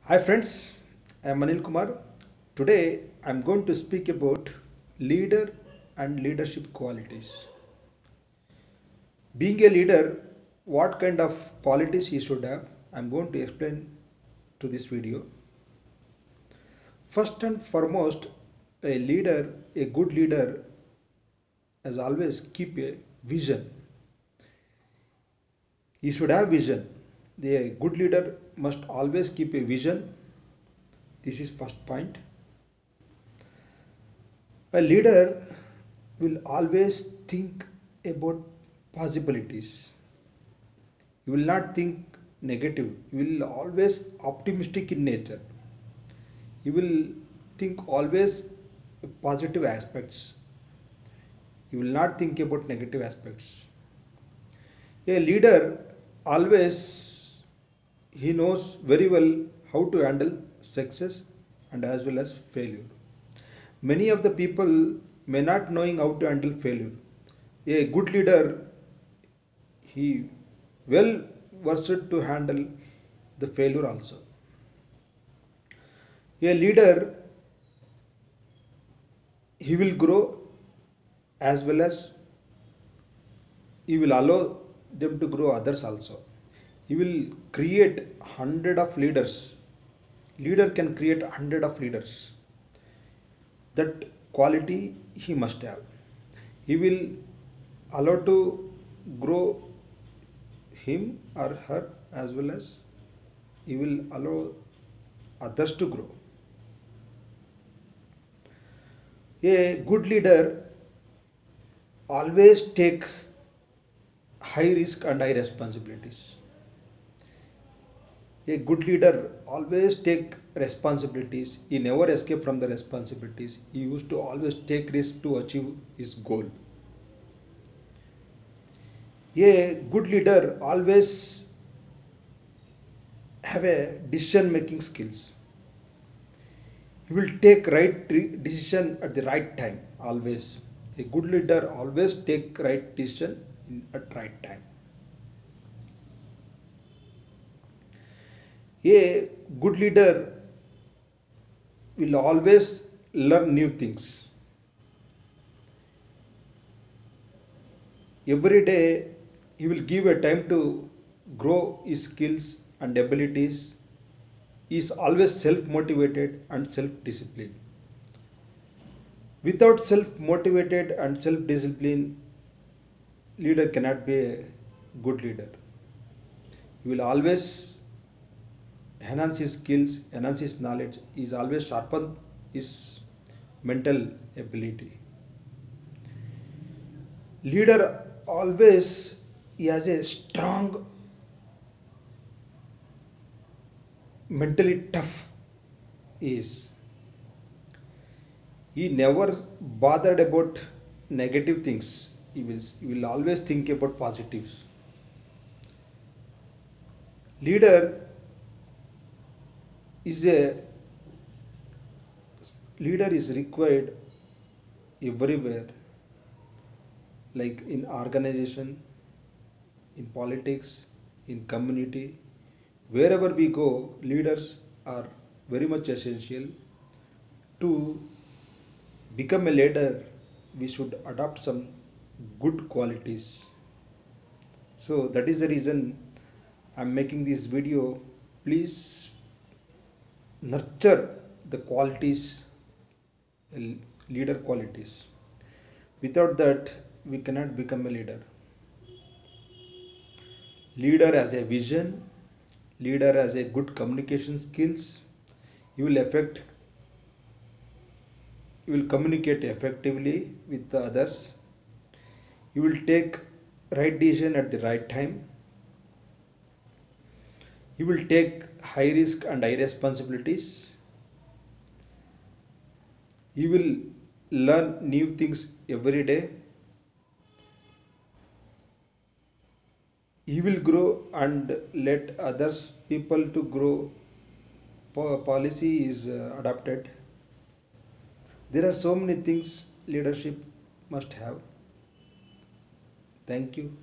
Hi friends, I am Anil Kumar. Today I am going to speak about leader and leadership qualities. Being a leader, what kind of qualities he should have, I am going to explain to this video. First and foremost, a good leader, as always, keep a vision. He should have vision. The good leader must always keep a vision. This is first point. A leader will always think about possibilities. You will not think negative. You will always optimistic in nature. You will think always positive aspects. You will not think about negative aspects. A leader always he knows very well how to handle success and as well as failure. Many of the people may not knowing how to handle failure. A good leader he well versed to handle the failure also. A leader he will grow as well as he will allow them to grow others also. He will create hundred of leaders. Leader can create hundred of leaders. That quality he must have. He will allow to grow him or her as well as he will allow others to grow. A good leader always take high risk and high responsibilities. A good leader always take responsibilities. He never escape from the responsibilities. He used to always take risk to achieve his goal. A good leader always have a decision making skills. He will take right decision at the right time always. A good leader always take right decision at right time. A good leader will always learn new things. Every day he will give a time to grow his skills and abilities. He is always self motivated and self disciplined. Without self motivated and self discipline, leader cannot be a good leader. He will always enhance his skills, enhance his knowledge. He is always sharpen his mental ability. Leader always he has a strong, mentally tough is. He never bothered about negative things. He will always think about positives. Leader is a leader is required everywhere, like in organization, in politics, in community. Wherever we go, leaders are very much essential. To become a leader, we should adopt some good qualities. So that is the reason I'm making this video. Please nurture the qualities, leader qualities. Without that, we cannot become a leader. Leader has a vision, leader has a good communication skills. You will affect, you will communicate effectively with the others. You will take right decision at the right time. You will take high risk and high responsibilities. You will learn new things every day. You will grow and let others people to grow. Policy is adopted. There are so many things leadership must have. Thank you.